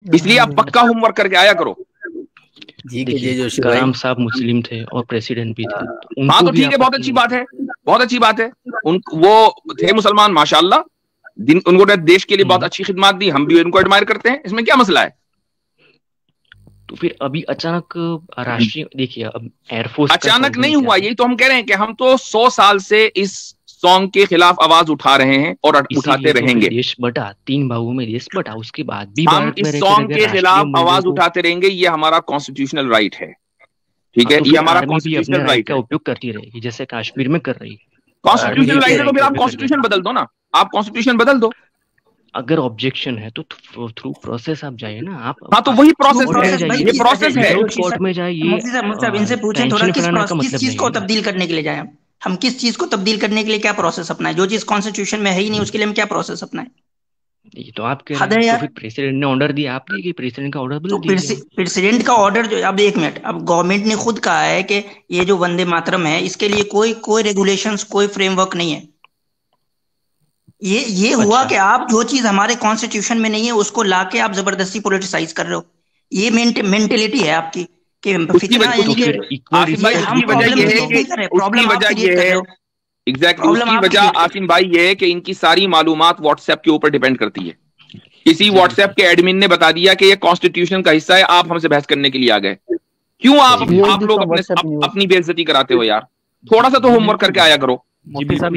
इसलिए आप पक्का होमवर्क करके आया करो। जी देखिए जोशी कलाम साहब मुस्लिम थे और प्रेसिडेंट भी थे, तो हाँ उनको तो भी ठीक है, आप बहुत अच्छी बात है, बहुत अच्छी बात है। वो थे मुसलमान माशाल्लाह, दिन उन्होंने देश के लिए बहुत अच्छी खिदमत दी, हम भी उनको एडमायर करते हैं, इसमें क्या मसला है। तो फिर अभी अचानक राष्ट्रीय, देखिए अब एयरफोर्स का अचानक नहीं सॉन्ग हुआ, यही तो हम कह रहे हैं कि हम तो 100 साल से इस सॉन्ग के खिलाफ आवाज उठा रहे हैं और उठाते इसीलिए तो रहेंगे। फिर देश बटा, 3 भागों में देश बटा, उसके बाद भी हम भारत में इस रहकर सॉन्ग अगर के राष्ट्रीय खिलाफ मूल्यों आवाज को, उठाते रहेंगे, ये हमारा कॉन्स्टिट्यूशनल राइट है, ठीक हाँ, है, तो ये फिर हमारा आर्मी भी अपने कॉन्स्टिट्यूशनल राइट राइट का है। उपयोग करती रहेगी जैसे कश्मीर में कर रही है। कॉन्स्टिट्यूशनल राइट है तो फिर आप कर कॉन्स्टिट्यूशन रही है। बदल दो ना, आप कॉन्स्टिट्यूशन बदल दो। अगर ऑब्जेक्शन है तो थ्रू प्रोसेस आप जाइए ना, आप हाँ तो वही प्रोसेस कोर्ट है, में जाइए, ये प्रोसेस है। विदाउट कोर्ट में जाइए। मुफ्ती साहब इनसे पूछें थोड़ा, टेंशन फैलाने का किस मतलब चीज नहीं को है ना। तब्दील करने के लिए जाए हम किस चीज को तब्दील करने के लिए क्या प्रोसेस अपनाए, जो चीज कॉन्स्टिट्यूशन में है ही नहीं उसके लिए हम क्या प्रोसेस अपनाए। ये तो आप कह रहे हद है हैं, तो यार। फिर प्रेसिडेंट ने ऑर्डर दिया, आप देखिए प्रेसिडेंट का ऑर्डर तो बदल दीजिए। प्रेसिडेंट का ऑर्डर जो, अब एक मिनट, अब गवर्नमेंट ने खुद कहा है कि ये जो वंदे मातरम है इसके लिए कोई कोई रेगुलेशंस, कोई फ्रेमवर्क नहीं है। ये हुआ अच्छा। कि आप जो चीज हमारे कॉन्स्टिट्यूशन में नहीं है उसको लाके आप जबरदस्ती पोलिटिसाइज कर रहे हो। ये मेंटेलिटी है आपकी कि उसकी फितना, वजह यानी कि आसिम भाई, हम उसकी वजह प्रॉब्लम ये है क्रिएट कि नहीं कर रहे, उसकी प्रॉब्लम आप वजह क्रिएट ये कर है, रहे हो। एग्जैक्टली प्रॉब्लम उसकी आप वजह क्रिएट कर आसिम भाई ये है कि इनकी सारी मालूमात व्हाट्सएप के ऊपर डिपेंड करती है। किसी जी व्हाट्सएप के एडमिन ने बता दिया कि ये कॉन्स्टिट्यूशन का हिस्सा है, आप हमसे बहस करने के लिए आ गए। क्यों आप PhD लोग from अपने WhatsApp News। अपनी बेइज्जती कराते हो यार, थोड़ा सा तो होमवर्क करके आया करो। मुफ्ती साहब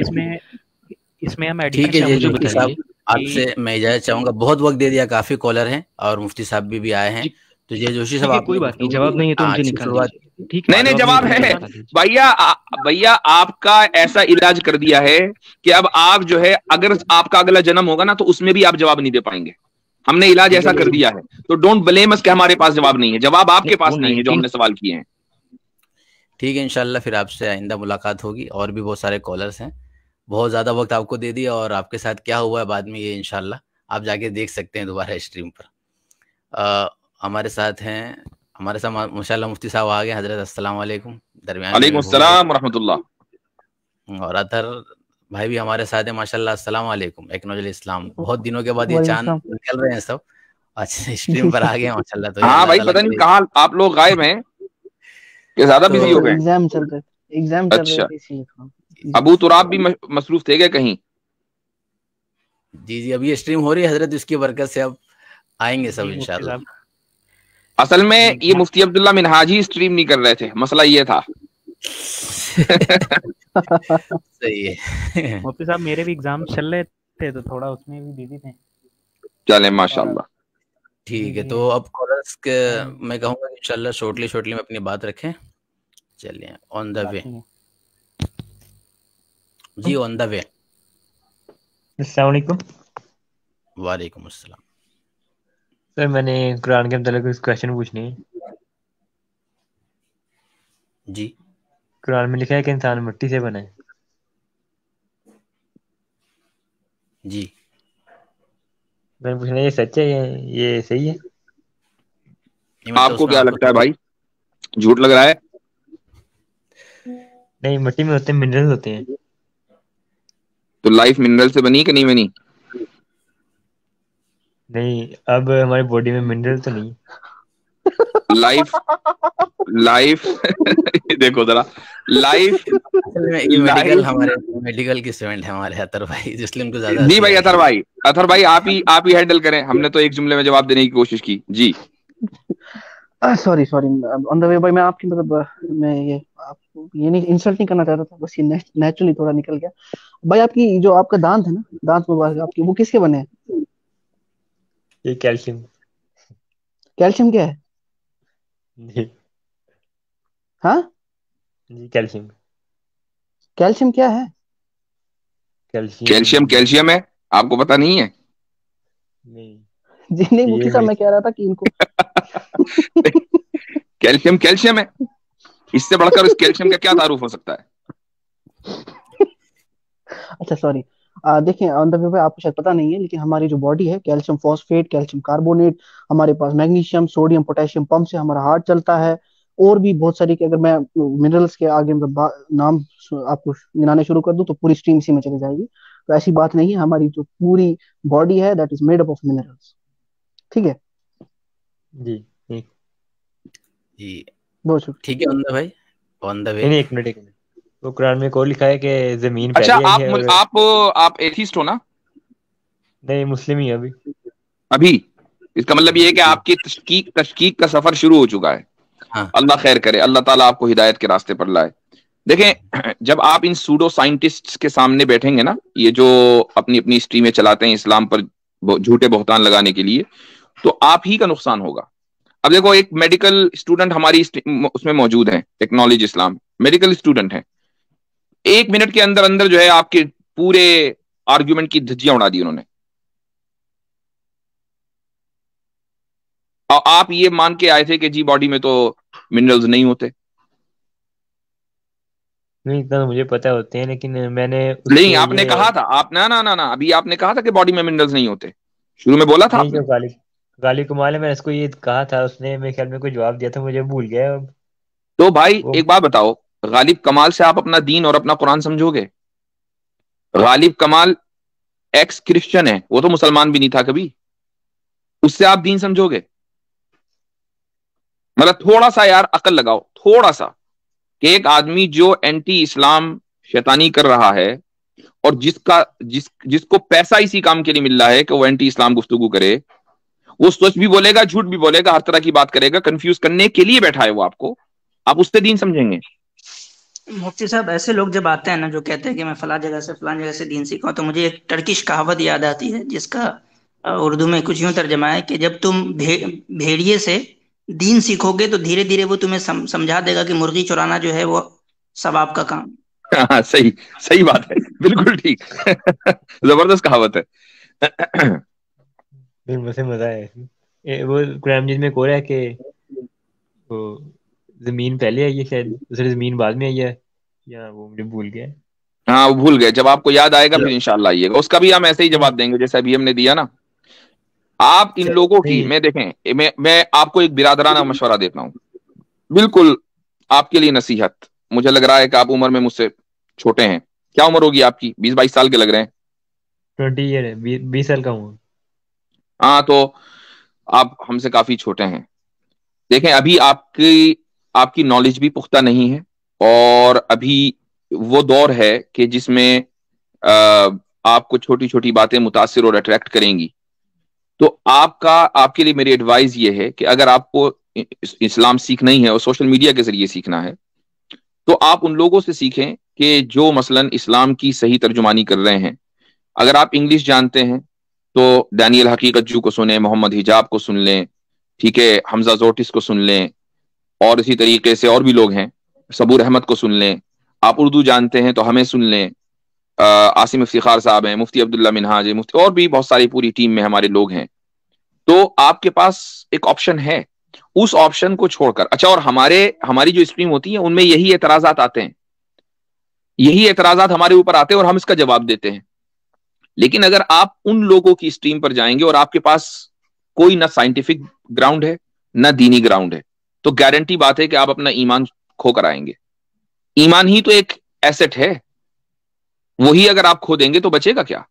इसमें हम ठीक है मुझे जी मुफ्ती साहब, बताइए आपसे मैं इजाजत चाहूंगा, बहुत वक्त दे दिया, काफी कॉलर हैं और मुफ्ती साहब भी आए हैं। तो जय जोशी साहब, कोई बात नहीं, जवाब नहीं है तो मुझे निकाल दीजिए। ठीक नहीं जवाब है भैया, भैया आपका ऐसा इलाज कर दिया है कि अब आप जो है, अगर आपका अगला जन्म होगा ना तो उसमें भी आप जवाब नहीं दे पाएंगे। हमने इलाज ऐसा कर दिया है, तो डोंट ब्लेम अस कि हमारे पास जवाब नहीं है। जवाब आपके पास नहीं है जो हमने सवाल किए हैं। ठीक है, इंशाल्लाह फिर आपसे आइंदा मुलाकात होगी। और भी बहुत सारे कॉलर्स हैं, बहुत ज़्यादा वक्त आपको दे दिया, और आपके साथ क्या हुआ है बाद में ये इंशाल्लाह आप जाके देख सकते हैं दोबारा स्ट्रीम पर। हमारे साथ माशाल्लाह मुफ्ती साहब आ गए। हजरत अस्सलाम वालेकुम। दरमियान वालेकुम अस्सलाम व रहमतुल्लाह। और अतर भाई भी हमारे साथ है माशाल्लाह। अस्सलाम वालेकुम, एकनोजल इस्लाम। बहुत दिनों के बाद ये चांद निकल रहे हैं सब, अच्छा स्ट्रीम पर आ गए माशाल्लाह। तो हाँ भाई, पता नहीं कहाँ आप लोग गायब हैं, कि ज्यादा बिजी हो गए। एग्जाम चल रहे थे अच्छा, इसीलिए। अबू तुराब भी मसरूफ थे क्या कहीं? जी अभी स्ट्रीम हो रही है हजरत, उसकी बरकत से अब आएंगे सब इंशाल्लाह। असल में ये मुफ्ती अब्दुल्ला मिनहाजी स्ट्रीम नहीं कर रहे थे, मसला ये था। सही है मुफ्ती साहब, मेरे भी एग्जाम चल रहे थे तो थोड़ा उसमें भी बिजी थे। चले माशाल्लाह। ठीक है, तो अब कॉलर्स के मैं कहूँगा इंशाल्लाह शॉर्टली में अपनी बात रखें। चलिए on the way ji, on the way. अस्सलाम वालेकुम। वालेकुम अस्सलाम। सर मैंने कुरान के मतलब कुछ क्वेश्चन पूछने हैं जी। कुरान में लिखा है कि इंसान मिट्टी से बना है जी। मैंने पूछना ये सच है, ये सही है? आपको क्या लगता है भाई, झूठ लग रहा है? नहीं, मिट्टी में होते हैं, मिनरल्स होते हैं। तो लाइफ मिनरल से बनी कि नहीं बनी? नहीं, अब हमारी बॉडी में मिनरल तो नहीं। लाइफ देखो जरा, लाइफ मेडिकल, हमारे मेडिकल की स्टूडेंट है हमारे अतर भाई, इसलिए उनको ज्यादा जी भाई। अतर भाई आप ही हैंडल करें, हमने तो एक जुमले में जवाब देने की कोशिश की जी। सॉरी ऑन द वे भाई, मैं आपकी मतलब मैं ये नहीं इंसल्ट नहीं करना चाहता था, बस ये नेचुरली थोड़ा निकल गया भाई। आपकी जो आपका दांत है ना, दांत मुबारक आपकी, वो किसके बने हैं? ये कैल्शियम। कैल्शियम क्या है? जी हाँ जी, कैल्शियम क्या है? कैल्शियम है, आपको पता नहीं है? नहीं जी नहीं मुफ्ती साहब, मैं कह रहा था कि इनको कैल्शियम है, इससे बढ़कर इस कैल्शियम का क्या तारुफ हो सकता है? अच्छा सॉरी। देखिए ऑन द वे पे आपको शायद पता नहीं है, लेकिन हमारी जो बॉडी है, कैल्शियम फॉस्फेट, कैल्शियम कार्बोनेट, हमारे पास मैग्नीशियम, सोडियम, पोटेशियम पंप से हमारा हार्ट चलता है। और भी बहुत सारी कि अगर मैं मिनरल्स के आगे मतलब नाम आपको गिनाने शुरू कर दूं तो पूरी स्ट्रीम इसी में चली जाएगी। तो ऐसी बात नहीं है, हमारी जो पूरी बॉडी है that is made up of minerals. ठीक है, जी ठीक। जी बहुत शुक्रिया। ठीक है अंदर भाई, ऑन द वे। नहीं, एक मिनट एक मिनट। वो कुरान में को लिखा है कि जमीन अच्छा, पहले आई है और आप एथीस्ट हो ना? नहीं, मुस्लिम ही है अभी। अभी इसका मतलब ये है कि जी आपकी तशकीक का सफर शुरू हो चुका है। हाँ अल्लाह खैर करे, अल्लाह ताला आपको हिदायत के रास्ते पर लाए। देखें, जब आप इन सूडो साइंटिस्ट्स के सामने बैठेंगे ना, ये जो अपनी अपनी स्ट्रीमें चलाते हैं इस्लाम पर झूठे बहतान लगाने के लिए, तो आप ही का नुकसान होगा। अब देखो, एक मेडिकल स्टूडेंट हमारी उसमें मौजूद है, टेक्नोलॉजी इस्लाम मेडिकल स्टूडेंट है। 1 मिनट के अंदर अंदर जो है आपके पूरे आर्ग्यूमेंट की धज्जियां उड़ा दी उन्होंने। और आप ये मान के आए थे कि जी बॉडी में तो मिनरल्स नहीं होते। नहीं, इतना तो मुझे पता होते हैं, लेकिन मैंने नहीं, उसके आपने ये कहा था, आप ना ना ना ना अभी आपने कहा था कि बॉडी में मिनरल्स नहीं होते, शुरू में बोला था नहीं, आपने। जो गालिब गालिब कमाल है, मैंने इसको ये कहा था, उसने मेरे ख्याल में कोई जवाब दिया था, मुझे भूल गया अब। तो भाई वो एक बात बताओ, गालिब कमाल से आप अपना दीन और अपना कुरान समझोगे? गालिब कमाल एक्स क्रिश्चियन है, वो तो मुसलमान भी नहीं था कभी, उससे आप दीन समझोगे? मतलब थोड़ा सा यार अकल लगाओ, थोड़ा सा, कि एक आदमी जो एंटी इस्लाम शैतानी कर रहा है और जिसको पैसा इसी काम के लिए मिल रहा है कि वो एंटी इस्लाम गुफ्तगू करे, वो सच भी बोलेगा झूठ भी बोलेगा, हर तरह की बात करेगा, कंफ्यूज करने के लिए बैठा है वो आपको, आप उससे दीन समझेंगे? मुफ्ती साहब, ऐसे लोग जब आते हैं ना जो कहते हैं कि मैं फलां जगह से दीन सीखा हूं, तो मुझे एक टर्किश कहावत याद आती है जिसका उर्दू में कुछ यूं तर्जमा है कि जब तुम भेड़िए से दीन सीखोगे तो धीरे धीरे वो तुम्हें समझा देगा कि मुर्गी चुराना जो है वो सवाब का काम। हाँ, सही सही बात है, बिल्कुल ठीक। जबरदस्त कहावत है। फिर मुझे मजा आया वो कुरान मजीद में को रहा है कि वो जमीन पहले आई है, शायद दूसरी जमीन बाद में आई है, या वो मुझे भूल गया है। हाँ, वो भूल गए, जब आपको याद आएगा फिर इंशाल्लाह आइएगा, उसका भी हम ऐसे ही जवाब देंगे जैसे अभी हमने दिया ना। आप इन लोगों की, नहीं, मैं देखें, मैं आपको एक बिरादराना मशवरा देता हूँ, बिल्कुल आपके लिए नसीहत। मुझे लग रहा है कि आप उम्र में मुझसे छोटे हैं। क्या उम्र होगी आपकी? 20-22 साल के लग रहे हैं। 20 ईयर है, 20 साल का हूँ। हाँ, तो आप हमसे काफी छोटे हैं। देखें, अभी आपकी आपकी नॉलेज भी पुख्ता नहीं है, और अभी वो दौर है कि जिसमें अ, आपको छोटी छोटी बातें मुतासिर और अट्रैक्ट करेंगी। तो आपके लिए मेरी एडवाइस ये है कि अगर आपको इस्लाम सीखना ही है और सोशल मीडिया के जरिए सीखना है, तो आप उन लोगों से सीखें कि जो मसलन इस्लाम की सही तर्जुमानी कर रहे हैं। अगर आप इंग्लिश जानते हैं तो डैनियल हकीकतजू को सुने, मोहम्मद हिजाब को सुन लें, ठीक है, हमजा जोटिस को सुन लें, और इसी तरीके से और भी लोग हैं, सबूर अहमद को सुन लें। आप उर्दू जानते हैं तो हमें सुन लें, आसिम इफ्तिखार साहब हैं, मुफ्ती अब्दुल्ला मिनहाज है, मुफ्ती और भी बहुत सारी पूरी टीम में हमारे लोग हैं। तो आपके पास एक ऑप्शन है, उस ऑप्शन को छोड़कर। अच्छा, और हमारी जो स्ट्रीम होती है उनमें यही एतराजात आते हैं, यही एतराजात हमारे ऊपर आते हैं और हम इसका जवाब देते हैं। लेकिन अगर आप उन लोगों की स्ट्रीम पर जाएंगे और आपके पास कोई ना साइंटिफिक ग्राउंड है ना दीनी ग्राउंड है, तो गारंटी बात है कि आप अपना ईमान खोकर आएंगे। ईमान ही तो एक एसेट है, वही अगर आप खो देंगे तो बचेगा क्या?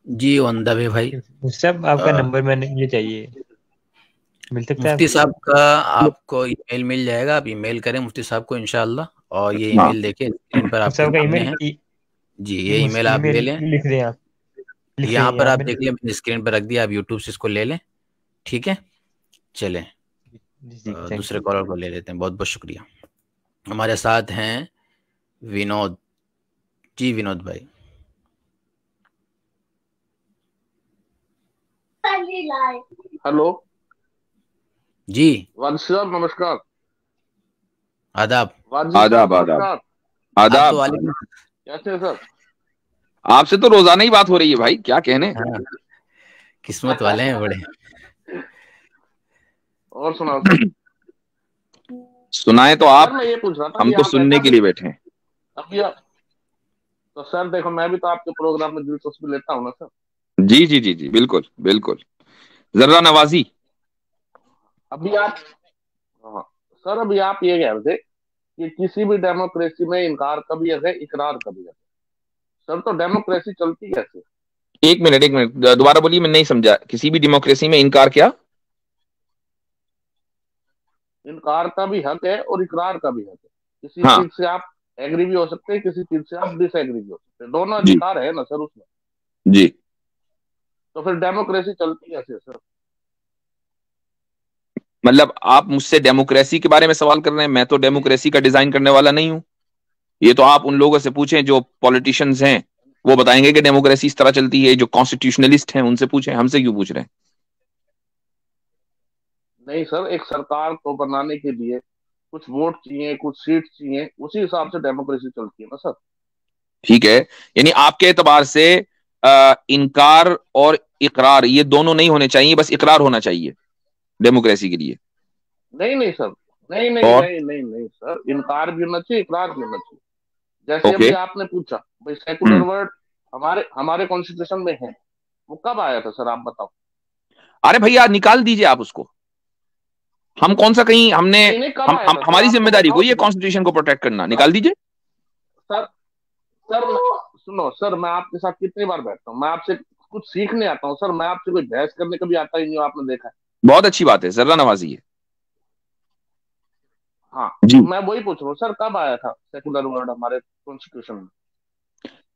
जी ऑन द वे भाई। सब आपका अ, नंबर मैंने मुझे चाहिए, मिल सकता है मुफ्ती आपको? साहब का आपको ईमेल मिल जाएगा, आप ईमेल करें मुफ्ती साहब को इंशाल्लाह, और ये हाँ, ईमेल देखिए स्क्रीन पर आपके सबका सामने ईमेल है। जी ये ईमेल आप ईमेल ले लें, लिख दें आप, लिख यहाँ दें पर आप आप मैंने। देख लें, मैंने स्क्रीन पर रख दिया, आप यूट्यूब से इसको ले लें। ठीक है, चलें जी जी, थैंक दूसरे यू। कॉलर को ले लेते हैं। बहुत बहुत शुक्रिया। हमारे साथ हैं विनोद। जी विनोद भाई। हेलो जी वाजिद साहब, नमस्कार। आदाब। वाजिद आदाब साहब आदाब नमस्कार। आप तो आदाब। वालेकुम। कैसे हैं सर? आपसे तो रोजाना ही बात हो रही है भाई, क्या कहने। हाँ, किस्मत वाले हैं बड़े। और सुनाओ सर। सुनाए तो सर आप, मैं ये पूछ रहा था, हम अभी तो आप सुनने ऐसा के लिए बैठे हैं। अभी आप तो सर देखो, मैं भी तो आपके प्रोग्राम में दिलचस्पी लेता हूँ ना सर। जी जी जी जी, बिल्कुल बिल्कुल, जर्रा नवाजी। अभी आप, हाँ सर, अभी आप ये कह रहे थे कि किसी भी डेमोक्रेसी में इनकार कभी है, इकरार कभी है। सर तो डेमोक्रेसी चलती कैसे? एक मिनट दोबारा बोलिए, मैं नहीं समझा। किसी भी डेमोक्रेसी में इनकार क्या? इनकार का भी हक है और इकरार का भी हक है। किसी हाँ चीज से आप एग्री भी हो सकते हैं, किसी चीज से आप डिसएग्री भी हो सकते हैं, दोनों जी अधिकार है ना सर उसमें। जी। तो फिर डेमोक्रेसी चलती कैसे सर? मतलब आप मुझसे डेमोक्रेसी के बारे में सवाल कर रहे हैं? मैं तो डेमोक्रेसी का डिजाइन करने वाला नहीं हूं। ये तो आप उन लोगों से पूछें जो पॉलिटिशियंस हैं, वो बताएंगे कि डेमोक्रेसी इस तरह चलती है। जो कॉन्स्टिट्यूशनलिस्ट हैं उनसे पूछें, हमसे क्यों पूछ रहे हैं? नहीं सर, एक सरकार को बनाने के लिए कुछ वोट चाहिए, कुछ सीट चाहिए, उसी हिसाब से डेमोक्रेसी चलती है ना सर। ठीक है, यानी आपके एतबार से इनकार और इकरार ये दोनों नहीं होने चाहिए, बस इकरार होना चाहिए डेमोक्रेसी के लिए। नहीं नहीं सर, नहीं नहीं और नहीं नहीं नहीं सर, इनकार भी होना चाहिए, इकरार भी होना चाहिए। जैसे ओके। अभी आपने पूछा भाई सेकुलर वर्ड हमारे हमारे कॉन्स्टिट्यूशन में है, वो कब आया था सर आप बताओ। अरे भैया निकाल दीजिए आप उसको। हम कौन सा कहीं हमने नहीं नहीं, कब आया था सर हमारी आप तो जिम्मेदारी बताओ कोई है तो। कॉन्स्टिट्यूशन को प्रोटेक्ट करना। सर निकाल दीजिए। सर सर सुनो सर, मैं आपके साथ कितनी बार बैठता हूँ, मैं आपसे कुछ सीखने आता हूँ सर, मैं आपसे कोई बहस करने कभी आता ही नहीं हूँ, आपने देखा है। बहुत अच्छी बात है, जर्रा नवाजी है हाँ, जी। तो मैं वही पूछ रहा हूँ सर, कब आया था सेकुलर वर्ड हमारे कॉन्स्टिट्यूशन में?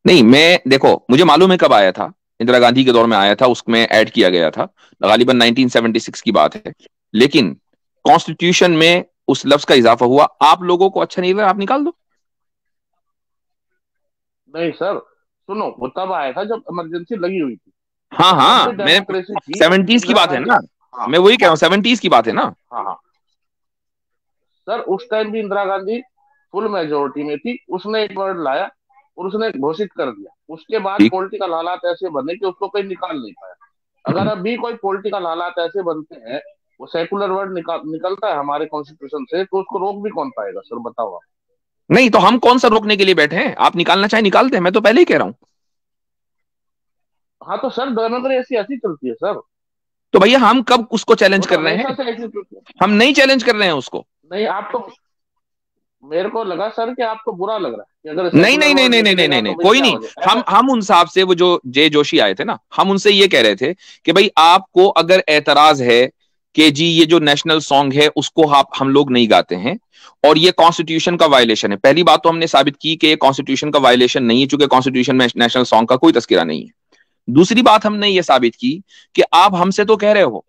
नहीं, मैं देखो मुझे मालूम है कब आया था। इंदिरा गांधी के दौर में आया था, उसमें ऐड किया गया था। गालिबन 1976 की बात है। लेकिन कॉन्स्टिट्यूशन में उस लफ्ज का इजाफा हुआ। आप लोगों को अच्छा नहीं लगा, आप निकाल दो। नहीं सर, सुनो, वो तब आया था जब इमरजेंसी लगी हुई थी, हाँ और जब हाँ, भी मैं डेमोक्रेसी थी 70s की इंदिरा बात है गांधी। ना। हाँ मैं वही कह रहा हूँ, 70s की बात है ना। हाँ हाँ सर, उस टाइम भी इंदिरा गांधी फुल मेजोरिटी में थी, उसने एक वर्ड लाया और उसने घोषित कर दिया। उसके बाद ठीक। पॉलिटिकल हालात ऐसे बने कि उसको कोई निकाल नहीं पाया। अगर अभी कोई पॉलिटिकल हालात ऐसे बनते हैं, वो सेकुलर वर्ड निकलता है हमारे कॉन्स्टिट्यूशन से, तो उसको रोक भी कौन पाएगा सर बताओ आप। नहीं तो हम कौन सा रोकने के लिए बैठे हैं? आप निकालना चाहे निकाल दें, मैं तो पहले ही कह रहा हूं। हाँ तो सर, डेमोक्रेसी ऐसी चलती है सर। तो भैया हम कब उसको चैलेंज वो तो कर रहे हमेशा हैं? से ऐसी चलती है। हम नहीं चैलेंज कर रहे हैं उसको। नहीं, आप तो, मेरे को लगा सर कि आपको बुरा लग रहा है कि अगर नहीं सेकुलर नहीं नहीं वर्ड नहीं नहीं नहीं निकलेगा नहीं तो नहीं, भाई कोई क्या नहीं। हो जाए ऐसा। हम उन साहब से, वो जो जे जोशी आए थे ना, हम उनसे ये कह रहे थे कि भाई आपको अगर एतराज है कि जी ये जो नेशनल सॉन्ग है उसको हम लोग नहीं गाते हैं और ये कॉन्स्टिट्यूशन का वायलेशन है। पहली बात तो हमने साबित की कि ये कॉन्स्टिट्यूशन का वायलेशन नहीं है, चूंकि कॉन्स्टिट्यूशन में नेशनल सॉन्ग का कोई तस्करा नहीं है। दूसरी बात हमने ये साबित की कि आप हमसे तो कह रहे हो,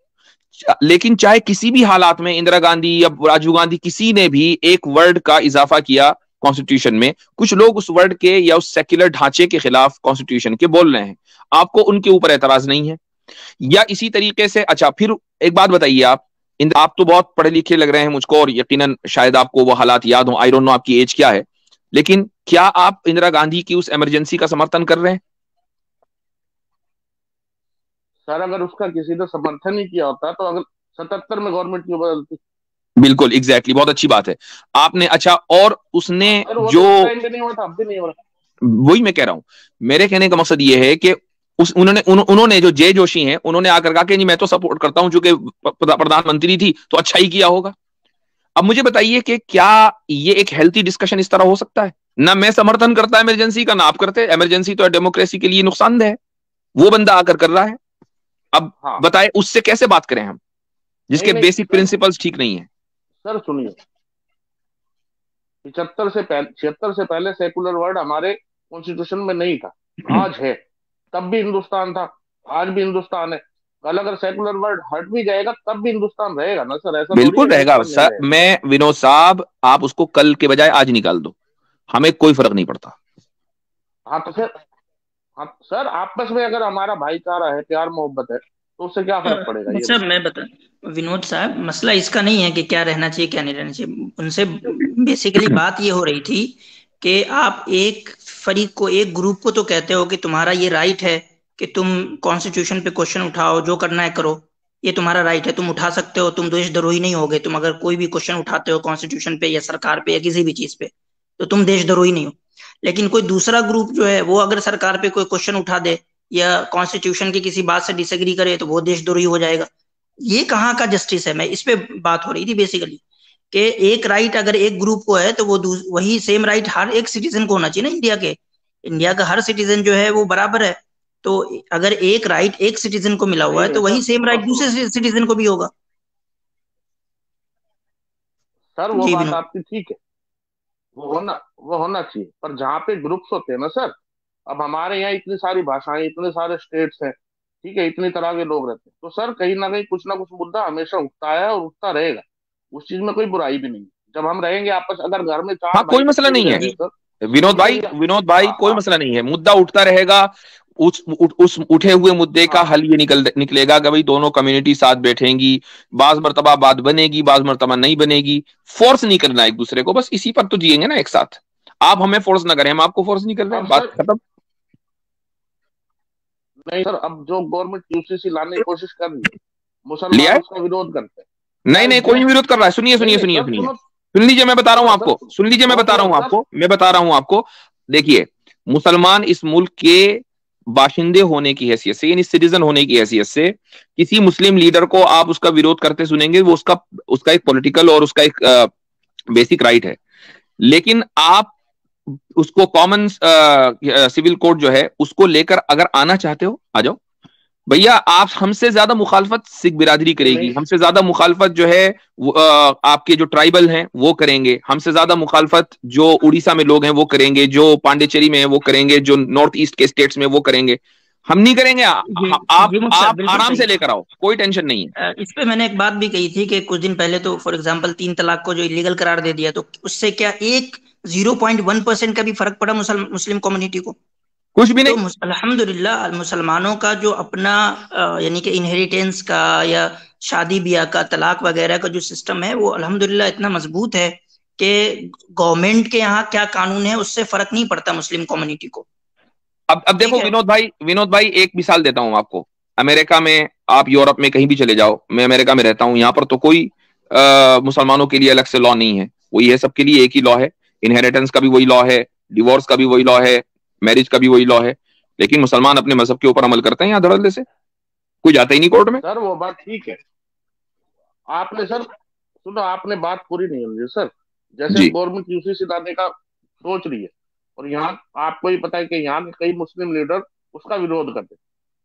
लेकिन चाहे किसी भी हालात में इंदिरा गांधी या राजीव गांधी किसी ने भी एक वर्ड का इजाफा किया कॉन्स्टिट्यूशन में, कुछ लोग उस वर्ड के या उस सेक्युलर ढांचे के खिलाफ कॉन्स्टिट्यूशन के बोल रहे हैं, आपको उनके ऊपर एतराज नहीं है। या इसी तरीके से, अच्छा फिर एक बात बताइए, आप तो बहुत पढ़े लिखे लग रहे हैं मुझको और यकीनन शायद आपको वो हालात याद हो। आई डोंट नो आपकी एज क्या है, लेकिन क्या आप इंदिरा गांधी की उस इमरजेंसी का समर्थन कर रहे हैं? सर अगर उसका किसी ने समर्थन ही किया होता तो अगर 77 में गवर्नमेंट क्यों बदलती। बिल्कुल एग्जैक्टली, बहुत अच्छी बात है आपने। अच्छा, और उसने सर वो जो, तो उस टाइम पे नहीं हुआ था, अब भी नहीं हो रहा। वही मैं कह रहा हूं, मेरे कहने का मकसद ये है कि उन्होंने जो जे जोशी हैं उन्होंने आकर कहा कि नहीं मैं तो सपोर्ट करता हूं, चूंकि प्रधानमंत्री थी तो अच्छा ही किया होगा। अब मुझे बताइए कि क्या ये एक हेल्थी डिस्कशन इस तरह हो सकता है? ना मैं समर्थन करता इमरजेंसी का, ना आप करते। इमरजेंसी तो डेमोक्रेसी के लिए नुकसानदेह है, वो बंदा आकर कर रहा है। अब हाँ बताए उससे कैसे बात करें हम, जिसके नहीं नहीं बेसिक प्रिंसिपल्स ठीक नहीं है? सर सुनिए, 76 से पहले सेकुलर वर्ड हमारे कॉन्स्टिट्यूशन में नहीं था, आज है। तब भी हिंदुस्तान था, आज भी हिंदुस्तान है। कल अगर सेकुलर वर्ड हट भी जाएगा तब भी हिंदुस्तान रहेगा ना सर, ऐसा थोड़ी है बिल्कुल कि रहेगा हिंदुस्तान नहीं सर। रहेगा। मैं विनोद साहब, आप उसको कल के बजाय आज निकाल दो, हमें कोई फर्क नहीं पड़ता। हाँ तो फिर, हाँ सर आपस में अगर हमारा भाईचारा है, प्यार मोहब्बत है, तो उससे क्या फर्क पड़ेगा ये अच्छा बताओ। मैं बता, विनोद साहब मसला इसका नहीं है कि क्या रहना चाहिए क्या नहीं रहना चाहिए। उनसे बेसिकली बात ये हो रही थी कि आप एक फरीक को, एक ग्रुप को तो कहते हो कि तुम्हारा ये राइट है कि तुम कॉन्स्टिट्यूशन पे क्वेश्चन उठाओ, जो करना है करो, ये तुम्हारा राइट है, तुम उठा सकते हो, तुम देशद्रोही नहीं होगे। तुम अगर कोई भी क्वेश्चन उठाते हो कॉन्स्टिट्यूशन पे या सरकार पे या किसी भी चीज पे, तो तुम देशद्रोही नहीं हो। लेकिन कोई दूसरा ग्रुप जो है वो अगर सरकार पे कोई क्वेश्चन उठा दे या कॉन्स्टिट्यूशन की किसी बात से डिसएग्री करे तो वो देशद्रोही हो जाएगा। ये कहाँ का जस्टिस है? मैं इस पे बात हो रही थी बेसिकली, कि एक राइट अगर एक ग्रुप को है तो वो वही सेम राइट हर एक सिटीजन को होना चाहिए ना। इंडिया का हर सिटीजन जो है वो बराबर है। तो अगर एक राइट एक सिटीजन को मिला हुआ है तो वही सेम राइट दूसरे सिटीजन को भी होगा। सर वो जी बात विनोद। आपकी ठीक है, वो होना चाहिए, पर जहाँ पे ग्रुप्स होते हैं ना सर, अब हमारे यहाँ इतनी सारी भाषाएं, इतने सारे स्टेट्स हैं, ठीक है, इतनी तरह के लोग रहते हैं, तो सर कहीं ना कहीं कुछ ना कुछ मुद्दा हमेशा उठता है और उठता रहेगा। उस चीज में कोई बुराई भी नहीं। जब हम रहेंगे आपस, अगर घर में चार हाँ, भाई कोई मसला बच्चे भी नहीं रह है रहे हैं सर, विनोद भाई, विनोद भाई हाँ कोई हाँ मसला नहीं है, मुद्दा उठता रहेगा। उस उठे हुए मुद्दे का हाँ हल ये निकलेगा कि भाई दोनों कम्युनिटी साथ बैठेंगी, बाज मर्तबा बात बनेगी, बाज मर्तबा नहीं बनेगी। फोर्स नहीं करना एक दूसरे को, बस इसी पर तो जिएंगे ना एक साथ। आप हमें फोर्स ना करें, हम आपको फोर्स नहीं कर रहे, अब बात सर खत्म। नहीं सर, अब जो गवर्नमेंट यूसीसी लाने की कोशिश कर रही है, लिया मुसलमान है? उसका विरोध करते हैं। नहीं नहीं, कोई नहीं विरोध कर रहा है। सुनिए नहीं सुनिए नहीं सुनिए सर, सुनिए, सुनो सुन लीजिए, मैं बता रहा हूं सर, आपको, सुन लीजिए, मैं बता रहा हूं सर, आपको, मैं बता रहा हूं आपको। देखिए, मुसलमान इस मुल्क के बाशिंदे होने की हैसियत से, यानी सिटीजन होने की हैसियत से, किसी मुस्लिम लीडर को आप उसका विरोध करते सुनेंगे, वो उसका उसका एक पॉलिटिकल और उसका एक बेसिक राइट है। लेकिन आप उसको कॉमन सिविल कोड जो है उसको लेकर अगर आना चाहते हो, आ जाओ भैया। आप हमसे ज्यादा मुखालफत सिख बिरादरी करेगी, हमसे ज्यादा मुखालफत जो है आपके जो ट्राइबल हैं वो करेंगे, हमसे ज्यादा मुखालफत जो उड़ीसा में लोग हैं वो करेंगे, जो पांडिचेरी में है वो करेंगे, जो नॉर्थ ईस्ट के स्टेट्स में वो करेंगे। हम नहीं करेंगे। आप आराम से लेकर आओ, कोई टेंशन नहीं है। इस पे मैंने एक बात भी कही थी कि कुछ दिन पहले तो फॉर एग्जांपल 3 तलाक को जो इलीगल करार दे दिया, तो उससे क्या एक 0.1% का भी फर्क पड़ा मुस्लिम कम्युनिटी को? कुछ भी नहीं। तो अल्हम्दुलिल्लाह मुसलमानों का जो अपना यानी कि इनहेरिटेंस का या शादी ब्याह का तलाक वगैरह का जो सिस्टम है वो अल्हम्दुलिल्लाह इतना मजबूत है कि गवर्नमेंट के यहाँ क्या कानून है उससे फर्क नहीं पड़ता मुस्लिम कम्युनिटी को। अब देखो विनोद भाई एक मिसाल देता हूं आपको। अमेरिका में, आप यूरोप में कहीं भी चले जाओ, मैं अमेरिका में रहता हूं, यहाँ पर तो कोई मुसलमानों के लिए अलग से लॉ नहीं है, वही है, सबके लिए एक ही लॉ है। इनहेरिटेंस का भी वही लॉ है, डिवोर्स का भी वही लॉ है, मैरिज का भी वही लॉ है। लेकिन मुसलमान अपने मजहब के ऊपर अमल करते हैं यहाँ धड़ल्ले से, कोई जाता ही नहीं कोर्ट में। सर वो बात ठीक है, आपने सर सुनो, आपने बात पूरी नहीं होनी सर। जैसे गवर्नमेंट यूसीसी लाने का सोच रही है, और यहाँ आपको ही पता है कि यहाँ के कई मुस्लिम लीडर उसका विरोध करते हैं।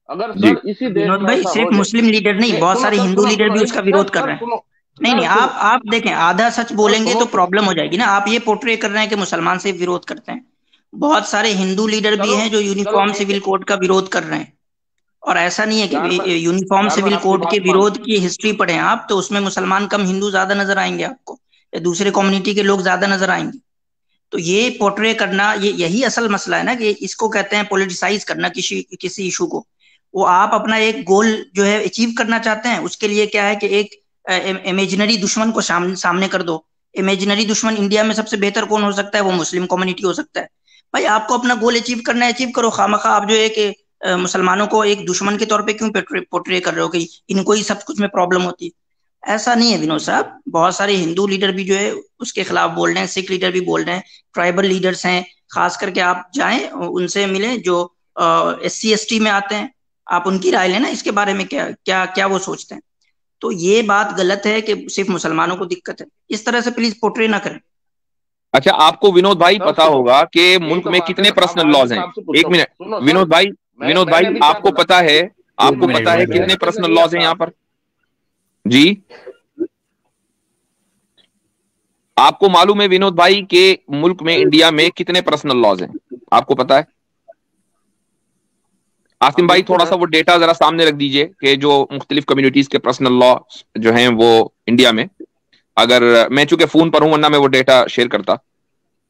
अगर सर इसी देश में भाई सिर्फ मुस्लिम लीडर नहीं, बहुत सारे हिंदू लीडर भी उसका विरोध कर रहे हैं। नहीं, आप देखें, आधा सच बोलेंगे तो प्रॉब्लम हो जाएगी ना। आप ये पोर्ट्रे कर रहे हैं कि मुसलमान से विरोध करते हैं, बहुत सारे हिंदू लीडर भी हैं जो यूनिफॉर्म सिविल कोड का विरोध कर रहे हैं। और ऐसा नहीं है कि यूनिफॉर्म सिविल कोड के विरोध की हिस्ट्री पढ़ें आप तो उसमें मुसलमान कम हिंदू ज्यादा नजर आएंगे आपको, या दूसरे कम्युनिटी के लोग ज्यादा नजर आएंगे। तो ये पोर्ट्रे करना, यही असल मसला है ना, कि इसको कहते हैं पॉलिटिसाइज करना किसी इशू को। वो आप अपना एक गोल जो है अचीव करना चाहते हैं, उसके लिए क्या है कि एक इमेजिनरी दुश्मन को सामने कर दो। इमेजिनरी दुश्मन इंडिया में सबसे बेहतर कौन हो सकता है? वो मुस्लिम कम्युनिटी हो सकता है। भाई आपको अपना गोल अचीव करना है, अचीव करो। खामखा आप जो है कि मुसलमानों को एक दुश्मन के तौर पे क्यों पोर्ट्रे कर रहे हो कि इनको ही सब कुछ में प्रॉब्लम होती है? ऐसा नहीं है विनोद साहब। बहुत सारे हिंदू लीडर भी जो है उसके खिलाफ बोल रहे हैं, सिख लीडर भी बोल रहे हैं, ट्राइबल लीडर्स हैं। खास करके आप जाएं उनसे मिलें जो SC ST में आते हैं, आप उनकी राय लेना इसके बारे में, क्या क्या क्या वो सोचते हैं। तो ये बात गलत है कि सिर्फ मुसलमानों को दिक्कत है, इस तरह से प्लीज पोर्ट्रे ना करें। अच्छा, आपको विनोद भाई पता होगा कि मुल्क में कितने पर्सनल लॉज हैं? एक मिनट विनोद भाई, आपको पता है, कितने पर्सनल लॉज हैं यहाँ पर? जी, आपको मालूम है विनोद भाई के मुल्क में, इंडिया में कितने पर्सनल लॉज हैं? आपको पता है? आसिम भाई थोड़ा सा वो डेटा जरा सामने रख दीजिए कि जो मुख्तलिफ कम्युनिटीज के पर्सनल लॉ जो हैं वो इंडिया में, अगर मैं चूंकि फोन पर हूं वरना मैं वो डेटा शेयर करता,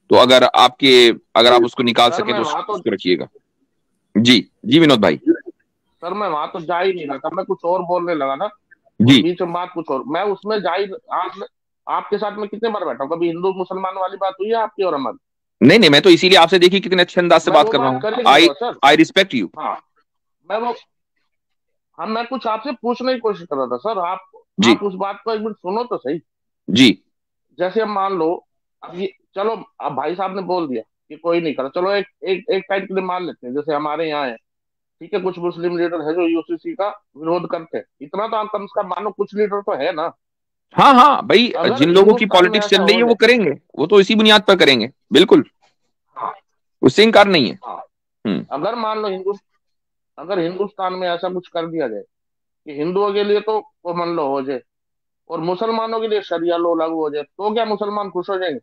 तो अगर आप उसको निकाल सके तो उसको रखिएगा। जी जी विनोद भाई। सर मैं वहां तो जा ही नहीं रहा था, मैं कुछ और बोलने लगा ना जी, बीच में बात कुछ और, मैं उसमें जा ही आपके साथ में कितने बार बैठा हूँ? कभी हिंदू मुसलमान वाली बात हुई है आपकी और हमारी? नहीं, मैं तो इसीलिए आपसे देखिए कितने अच्छे अंदाज से बात कर रहा हूँ। I respect you. हाँ मैं कुछ आपसे पूछने की कोशिश कर रहा था सर। आप उस बात को एक मिनट सुनो तो सही जी। जैसे हम मान लो, अब ये चलो, अब भाई साहब ने बोल दिया कि कोई नहीं करा, चलो एक टाइम के लिए मान लेते हैं, जैसे हमारे यहाँ है, ठीक है, कुछ मुस्लिम लीडर है जो यूसीसी का विरोध करते हैं, इतना तो कम से कम मानो कुछ लीडर तो है ना। हाँ भाई, जिन लोगों की पॉलिटिक्स चल रही है वो करेंगे, वो तो इसी बुनियाद पर करेंगे, बिल्कुल, उससे इनकार नहीं है। अगर मान लो अगर हिंदुस्तान में ऐसा कुछ कर दिया जाए कि हिंदुओं के लिए तो कॉमन लॉ हो जाए और मुसलमानों के लिए शरिया लॉ लागू हो जाए, तो क्या मुसलमान खुश हो जाएंगे?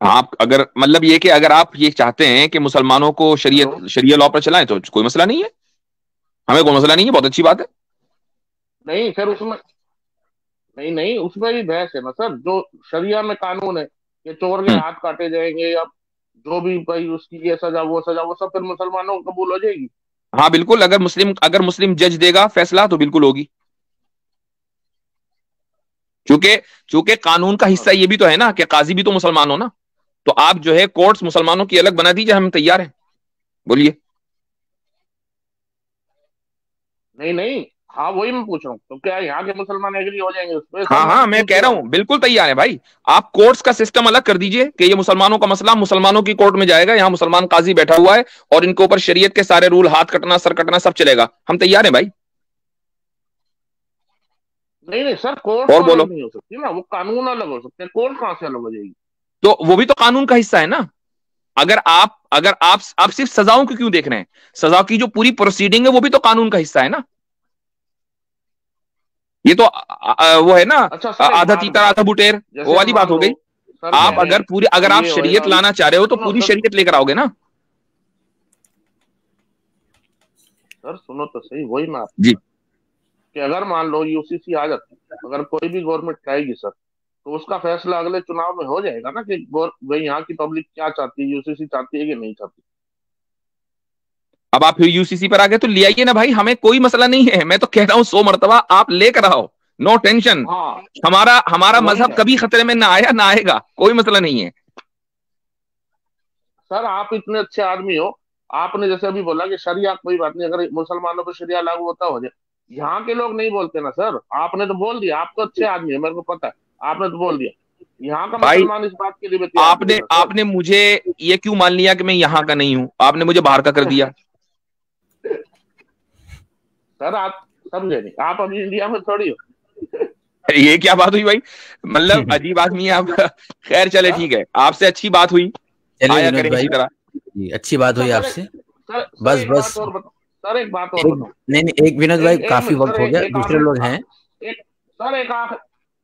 आप अगर मतलब ये कि अगर आप ये चाहते हैं कि मुसलमानों को हेलो, शरिया लॉ पर चलाएं तो कोई मसला नहीं है, हमें कोई मसला नहीं है, बहुत अच्छी बात है। नहीं फिर उसमें, नहीं नहीं उसमें भी बहस है ना सर। जो शरिया में कानून है कि चोर के हम्म। हाथ काटे जाएंगे या जो भी भाई उसकी ये सजा वो सब फिर मुसलमानों को कबूल हो जाएगी। हाँ बिल्कुल, अगर मुस्लिम जज देगा फैसला तो बिल्कुल होगी। चूंकि चूंकि कानून का हिस्सा ये भी तो है ना कि काजी भी तो मुसलमान हो ना, तो आप जो है कोर्ट्स मुसलमानों की अलग बना दीजिए, हम तैयार हैं, बोलिए। नहीं नहीं, हाँ वही मैं पूछ रहा हूँ, तो क्या यहाँ के मुसलमान एग्री हो जाएंगे उस पर? सर हाँ मैं हाँ, तो मैं पूछ कह रहा रहा हूँ। हूँ बिल्कुल तैयार है भाई। आप कोर्ट्स का सिस्टम अलग कर दीजिए कि ये मुसलमानों का मसला मुसलमानों की कोर्ट में जाएगा, यहाँ मुसलमान काजी बैठा हुआ है और इनके ऊपर शरीयत के सारे रूल, हाथ कटना सर कटना सब चलेगा, हम तैयार हैं भाई। नहीं नहीं सर, कोर्ट और तो बोलो। अलग नहीं हो सकती ना, वो कानून अलग हो सकते हैं, कोर्ट कहाँ से अलग हो जाएगी? तो वो भी तो कानून का हिस्सा है ना। अगर आप सिर्फ सजाओं को क्यों देख रहे हैं? सजा की जो पूरी प्रोसीडिंग है वो भी तो कानून का हिस्सा है ना। ये तो वो है ना, अच्छा सर एक आधा बात तीतर बताओ, आधा बुटेर, वो जैसे वाली बात मान हो लो गई। सर आप मैंने अगर आप ये शरीयत होएगा, लाना चाह रहे हो तो सुनो पूरी सर, शरीयत लेकर आओगे ना। सर सुनो तो सही, वही मैं जी। कि अगर मान लो यूसीसी आ जाती, अगर कोई भी गवर्नमेंट चाहेगी सर, तो उसका फैसला अगले चुनाव में हो जाएगा ना कि भाई यहाँ की पब्लिक क्या चाहती है, यूसीसी चाहती है कि नहीं चाहती। अब आप फिर यूसीसी पर आ गए तो ले आइए ना भाई, हमें कोई मसला नहीं है। मैं तो कह रहा हूं 100 मरतबा आप लेकर आओ, नो टेंशन। हाँ हमारा वही मजहब है कभी खतरे में ना आया ना आएगा, कोई मसला नहीं है। सर, आप इतने अच्छे आदमी हो, आपने जैसे अभी बोला कि शरिया कोई बात नहीं, अगर मुसलमानों पर शरिया लागू होता हो जाए। यहाँ के लोग नहीं बोलते ना सर, आपने तो बोल दिया, आप तो अच्छे आदमी है, मेरे को पता है, आपने तो बोल दिया। यहाँ का भाई मुसलमान इस बात के लिए भी तैयार नहीं आपने होता सर। आपने मुझे ये क्यों मान लिया कि मैं यहाँ का नहीं हूं? आपने मुझे बाहर का कर दिया। सर आप समझे नहीं, आप अभी इंडिया में थोड़ी हो। ये क्या बात हुई भाई, मतलब अजीब आदमी है आप। खैर चले ठीक है, आपसे अच्छी बात हुई, चलिए आया विनोद करें भाई, इसी तरह। जी, अच्छी बात हुई अच्छा सर आपसे। सर बस एक बस बात और बताओ, सर एक बात और एक बताओ, नहीं नहीं, एक विनोद भाई, एक एक काफी मिनट वक्त सर, हो गया, एक दूसरे आखिरी, लोग हैं। एक सर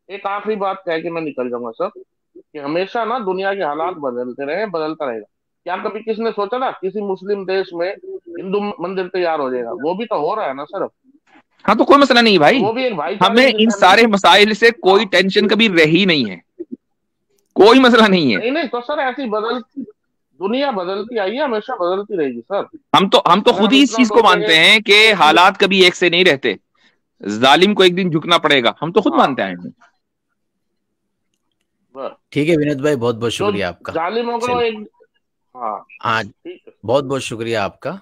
एक आखिरी बात कह के मैं निकल जाऊंगा सर, कि हमेशा ना दुनिया के हालात बदलते रहे, बदलता रहेगा। क्या कभी किसी ने सोचा था किसी मुस्लिम देश में हिंदू मंदिर तैयार हो जाएगा? वो भी तो हो रहा है ना सर। हाँ तो कोई मसला नहीं तो भाई, वो भी एक भाईचारे हमें की इन निशानी है। सारे मसाइल से कोई हाँ टेंशन कभी रही नहीं है, कोई मसला नहीं है। नहीं नहीं, तो सर ऐसी दुनिया बदलती आई है, हमेशा बदलती रहेगी सर। हम तो अगर खुद हम ही इस इतना चीज को सोचेंगे मानते हैं कि कि इसलिए, हालात कभी एक से नहीं रहते, जालिम को एक दिन झुकना पड़ेगा, हम तो खुद हाँ मानते हैं। बस, ठीक है विनोद भाई, बहुत बहुत जो शुक्रिया आपका। जालिमों को चलिए, एक, हाँ हाँ, ठीक है। बहुत बहुत शुक्रिया आपका।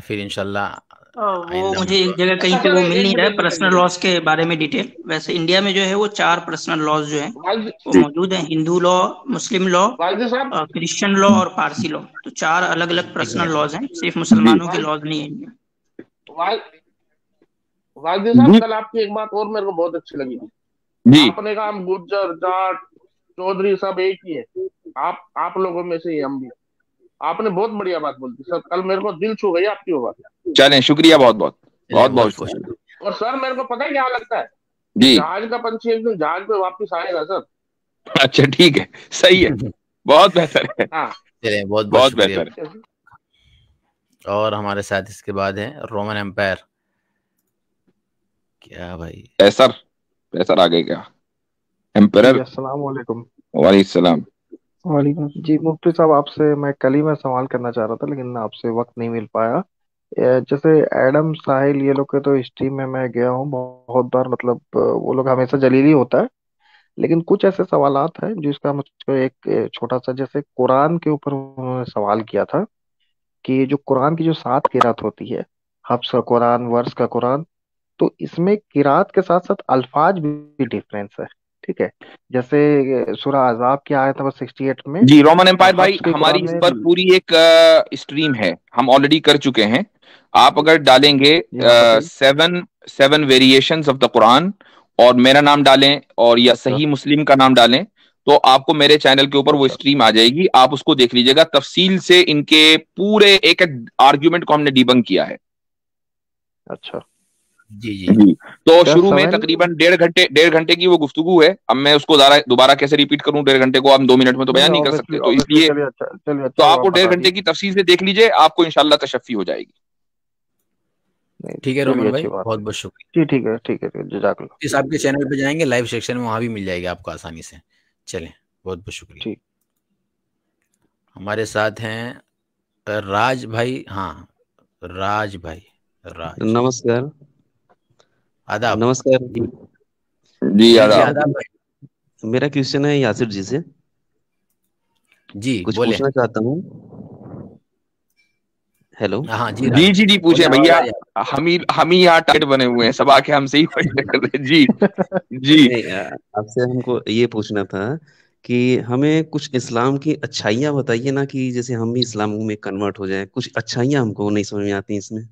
फिर इंशाल्लाह वो आइंदा मुझे एक जगह कहीं अच्छा पे सर, वो मिल नहीं रहा है एक पर्सनल मिनट, लॉज के बारे में डिटेल। वैसे इंडिया में जो है वो 4 पर्सनल लॉज जो है वाहिद वो मौजूद हैं, हिंदू लॉ, मुस्लिम लॉ, वाहिद साहब, क्रिश्चियन लॉ और पारसी लॉ। तो 4 अलग अलग एक पर्सनल मिनट, लॉज हैं, सिर्फ जी मुसलमानों के वाहिद लॉज नहीं है इनमें। वाहिद साहब, जी कल आपकी एक बात और मेरे को बहुत अच्छी लगी थी। जी। आपने कहा हम गुज्जर जाट चौधरी सब एक ही है, आप लोगों में से ही हम भी। आपने बहुत बढ़िया बात बोली थी सर, कल मेरे को दिल छू गई आपकी वो बात। चलें, शुक्रिया, बहुत बहुत चलिए बहुत बहुत बहुत बहुत शुक्रिया। और सर मेरे को पता है क्या लगता है, जी जहाज का पंछी एक दिन जहाज पे वापस आएगा सर। अच्छा ठीक है, सही है, बहुत बेहतर है, हाँ चलिए बहुत बहुत बहुत शुक्रिया। बेहतर है। और हमारे साथ इसके बाद है रोमन एम्पायर। क्या भाई, पैसर पैसर आ गए क्या? जी एम्परर। अस्सलाम वालेकुम। वालेकुम सलाम। वालेकुम। जी मुफ्ती साहब, आपसे मैं कल ही में सवाल करना चाह रहा था, लेकिन आपसे वक्त नहीं मिल पाया। जैसे एडम साहिल ये लोग के तो स्ट्रीम में मैं गया हूँ बहुत बार, मतलब वो लोग हमेशा जलील ही होता है, लेकिन कुछ ऐसे सवालात हैं जिसका मुझको एक छोटा सा, जैसे कुरान के ऊपर उन्होंने सवाल किया था कि जो कुरान की जो 7 किरात होती है, हफ्स का कुरान, वर्स का कुरान, तो इसमें किरात के साथ साथ अल्फाज भी डिफरेंस है। ठीक है, जैसे सूरह अज़ाब की आयत नंबर 68 में जी रोमन एम्पायर भाई, हफ्स के हमारी कुरान इस में। पर पूरी एक स्ट्रीम है, हम ऑलरेडी कर चुके हैं। आप अगर डालेंगे जी हाँ बताइए। Seven variations of the Quran और मेरा नाम डालें और या अच्छा सही मुस्लिम का नाम डालें, तो आपको मेरे चैनल के ऊपर वो स्ट्रीम आ जाएगी, आप उसको देख लीजिएगा। तफसील से इनके पूरे एक एक आर्ग्यूमेंट को हमने डिबंक किया है। अच्छा जी जी जी। तो क्या शुरू में सवाल? तकरीबन 1.5 घंटे की वो गुफ्तगू है। अब मैं उसको दोबारा कैसे रिपीट करूं? 1.5 घंटे को हम 2 मिनट में तो बयान नहीं कर सकते, तो ऑब्वियसली इसलिए चलिए अच्छा तो हुआ आपको बता 1.5 घंटे दिए। की तफसील से देख लीजिए, आपको इंशाल्लाह तशफ़ी हो जाएगी। नहीं ठीक है चलिए, रोमन भाई, अच्छी बात बहुत है बहुत शुक्रिया। जी। ठीक है जज़ाकल्लाह। इस आपके चैनल पे जाएंगे, लाइव सेक्शन में वहां भी मिल जाएगी आपको आसानी से। चलें, बहुत बहुत शुक्रिया। ठीक। हमारे साथ हैं राज भाई। हाँ राज भाई, राज, नमस्कार। आदाब। नमस्कार जी जी जी आदाब। आदाब भाई। मेरा क्वेश्चन है यासिर जी से, जी कुछ बोले। पूछना चाहता हूँ। हेलो। हाँ जी जी राज जी जी बोले, पूछे आवाज भैया। आ रही है। हम ही यहाँ टाइट बने हुए हैं, सब आके हमसे ही क्वेश्चन कर रहे हैं। जी जी। नहीं, आपसे हमको ये पूछना था कि हमें कुछ इस्लाम की अच्छाइयाँ बताइए ना, कि जैसे हम भी इस्लाम में कन्वर्ट हो जाए। कुछ अच्छाइयाँ हमको नहीं समझ में आती इसमें।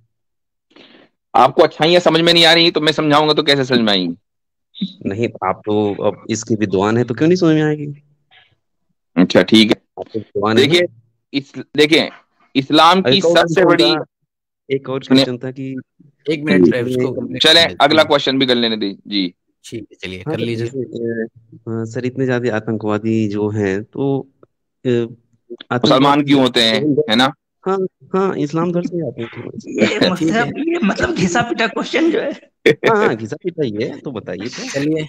आपको अच्छाइयाँ समझ में नहीं आ रही तो मैं समझाऊंगा तो कैसे समझ में आएंगी? नहीं, आप तो अब इसके विद्वान है तो क्यों नहीं समझ में आएगी? अच्छा ठीक है। आप तो विद्वान है ना। देखिए इस्लाम की एक और सबसे क्वेश्चन बड़ी, था एक और सुनिए, क्वेश्चन था कि एक मिनट इसमें उसको कंप्लीट चलें करने अगला दीजिए। क्वेश्चन भी कर लेने दी जी। ठीक है चलिए हाँ, कर तो लीजिए। जैसे सर इतने ज्यादा आतंकवादी जो हैं, तो मुसलमान आतंकवादी क्यों होते हैं, है ना? हाँ हाँ, इस्लाम धर्म से ही आते हैं थोड़ा ये सा। ठीक है मतलब ये मतलब घिसा पिटा क्वेश्चन जो है। हाँ हाँ, घिसा पिटा ही है, तो बताइए तो। चलिए।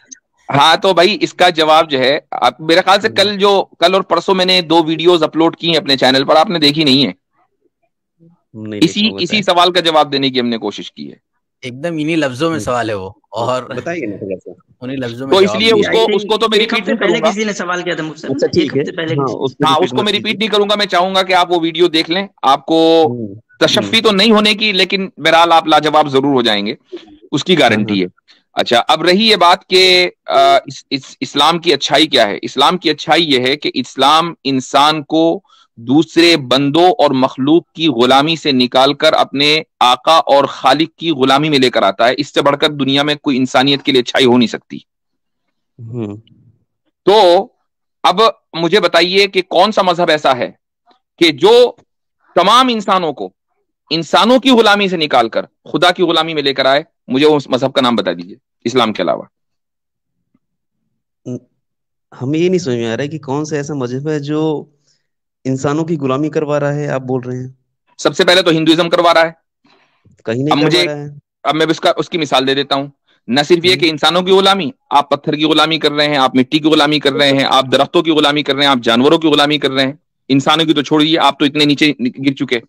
हाँ तो भाई इसका जवाब जो है, आप मेरे ख्याल से कल और परसों मैंने 2 वीडियोस अपलोड की हैं अपने चैनल पर, आपने देखी नहीं है। नहीं इसी देखा होगा इसी शायद। सवाल का जवाब देने की हमने कोशिश की है। एकदम इन्हीं लफ्जों में सवाल है वो, और बताइए ना थोड़ा सा। उन्हीं लफ्जों में तो जवाब इसलिए भी आई है। थिंक उसको तो मैं एक रिपीट हफ्ते नहीं पहले करूंगा। किसी ने सवाल किया था मुझसे अच्छा एक ठीक है। हफ्ते पहले हाँ, किसी उसको हाँ रिपीट उसको मत मैं कीजिए। रिपीट नहीं करूंगा, मैं चाहूंगा कि आप वो वीडियो देख लें। आपको हम्म तशफ़ी तो नहीं होने की, लेकिन बहरहाल आप लाजवाब जरूर हो जाएंगे, उसकी हाँ हाँ गारंटी है। अच्छा, अब रही ये बात कि इस्लाम की अच्छाई क्या है। इस्लाम की अच्छाई ये है कि इस्लाम इंसान को दूसरे बंदों और मखलूक की गुलामी से निकालकर अपने आका और खालिक की गुलामी में लेकर आता है। इससे बढ़कर दुनिया में कोई इंसानियत के लिए अच्छाई हो नहीं सकती। हम्म तो अब मुझे बताइए कि कौन सा मजहब ऐसा है कि जो तमाम इंसानों की गुलामी से निकालकर खुदा की गुलामी में लेकर आए? मुझे उस मजहब का नाम बता दीजिए इस्लाम के अलावा। हमें ये नहीं समझ में आ रहा है कि कौन सा ऐसा मजहब है जो इंसानों की गुलामी करवा रहा है, आप बोल रहे हैं। सबसे पहले तो हिंदुइज्म करवा रहा है। कहीं नहीं अब करवा मुझे रहा है। अब मैं उसकी मिसाल दे देता हूं। न सिर्फ ये कि हम्म इंसानों की गुलामी, आप पत्थर की गुलामी कर रहे हैं, आप मिट्टी की गुलामी कर रहे हैं, आप दरख्तों की गुलामी कर रहे हैं, आप जानवरों की गुलामी कर रहे हैं। इंसानों की तो छोड़िए, आप तो इतने नीचे गिर चुके।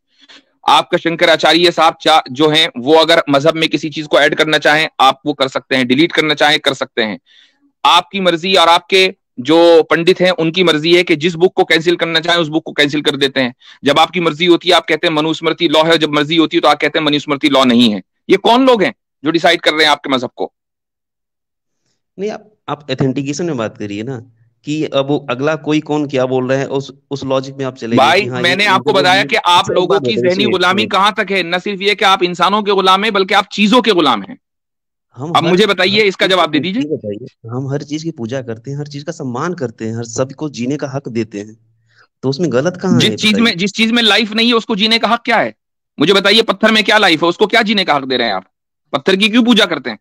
आपका शंकराचार्य साहब जो हैं, वो अगर मजहब में किसी चीज को ऐड करना चाहें, आप वो कर सकते हैं, डिलीट करना चाहें कर सकते हैं। आपकी मर्जी और आपके जो पंडित हैं उनकी मर्जी है कि जिस बुक को कैंसिल करना चाहें उस बुक को कैंसिल कर देते हैं। जब आपकी मर्जी होती है आप कहते हैं मनुस्मृति लॉ है, जब मर्जी होती है तो आप कहते हैं मनुस्मृति लॉ नहीं है। ये कौन लोग हैं जो डिसाइड कर रहे हैं आपके मजहब को? नहीं, आप एथेंटिकेशन में बात करिए ना, कि अब वो अगला कोई कौन क्या बोल रहा है, उस लॉजिक में आप चले गए भाई कि हाँ मैंने ये आपको बताया कि आप सर, एक लोगों बात की बताइए, जहनी सुनिए गुलामी सुनिए। कहां तक है? न सिर्फ ये कि आप इंसानों के गुलाम हैं, बल्कि आप चीजों के गुलाम हैं। हम अब मुझे बताइए, इसका जवाब दे दीजिए। ये बताइए, हम हर चीज की पूजा करते हैं, हर चीज का सम्मान करते हैं, हर सबको जीने का हक देते हैं, तो उसमें गलत कहाँ है बताइए। जिस चीज में लाइफ नहीं है उसको जीने का हक क्या है? मुझे बताइए, पत्थर में क्या लाइफ है, उसको क्या जीने का हक दे रहे हैं आप? पत्थर की क्यों पूजा करते हैं?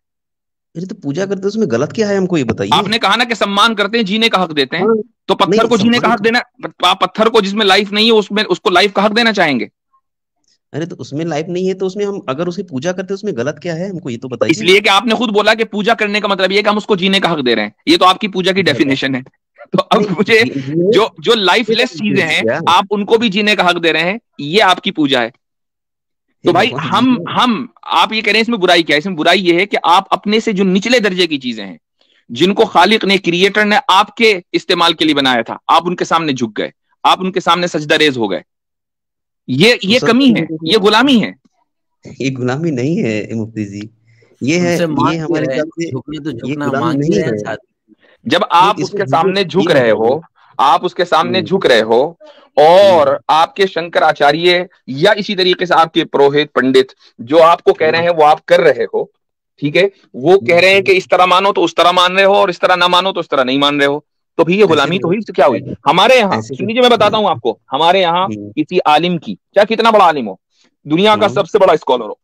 अरे तो पूजा करते हैं, उसमें गलत क्या है, हमको ये बताइए। आपने कहा ना कि सम्मान करते हैं, जीने का हक देते हैं। हाँ, तो पत्थर नहीं को जीने का सम्मान हक देना, आप पत्थर को जिसमें लाइफ नहीं है उसमें उसको लाइफ का हक देना चाहेंगे? अरे तो उसमें लाइफ नहीं है, तो उसमें हम अगर उसकी पूजा करते हैं उसमें गलत क्या है, हमको ये तो बताइए। इसलिए कि आपने खुद बोला कि पूजा करने का मतलब ये कि हम उसको जीने का हक दे रहे हैं। ये तो आपकी पूजा की डेफिनेशन है। तो अब नहीं, मुझे ये जो लाइफलेस चीजें हैं क्या आप उनको भी जीने का हक दे रहे हैं, ये आपकी पूजा है। तो भाई हम आप ये कह रहे हैं इसमें बुराई क्या है? इसमें बुराई ये है कि आप अपने से जो निचले दर्जे की चीजें हैं, जिनको खालिक ने, क्रिएटर ने आपके इस्तेमाल के लिए बनाया था, आप उनके सामने झुक गए, आप उनके सामने सजदा रेज हो गए। ये कमी है, ये गुलामी है। ये गुलामी नहीं है मुफ्ती जी, ये है, उनसे मांग ये के हमारे रहे, ख्याल से झुकने तो ये झुकना, गुलामी मांग के नहीं रहे है। साथ। जब आप उसके सामने झुक रहे हो, आप उसके सामने हम्म, झुक रहे हो, और आपके शंकराचार्य या इसी तरीके से आपके पुरोहित पंडित जो आपको कह रहे हैं वो आप कर रहे हो, ठीक है, वो कह रहे हैं कि इस तरह मानो तो उस तरह मान रहे हो, और इस तरह ना मानो तो उस तरह नहीं मान रहे हो। तो फिर ये गुलामी तो हुई, तो क्या हुई? हमारे यहाँ ऐसे सुनिए, मैं बताता हूँ आपको, हमारे यहाँ किसी आलिम की, चाहे कितना बड़ा आलिम हो, दुनिया का सबसे बड़ा स्कॉलर हो,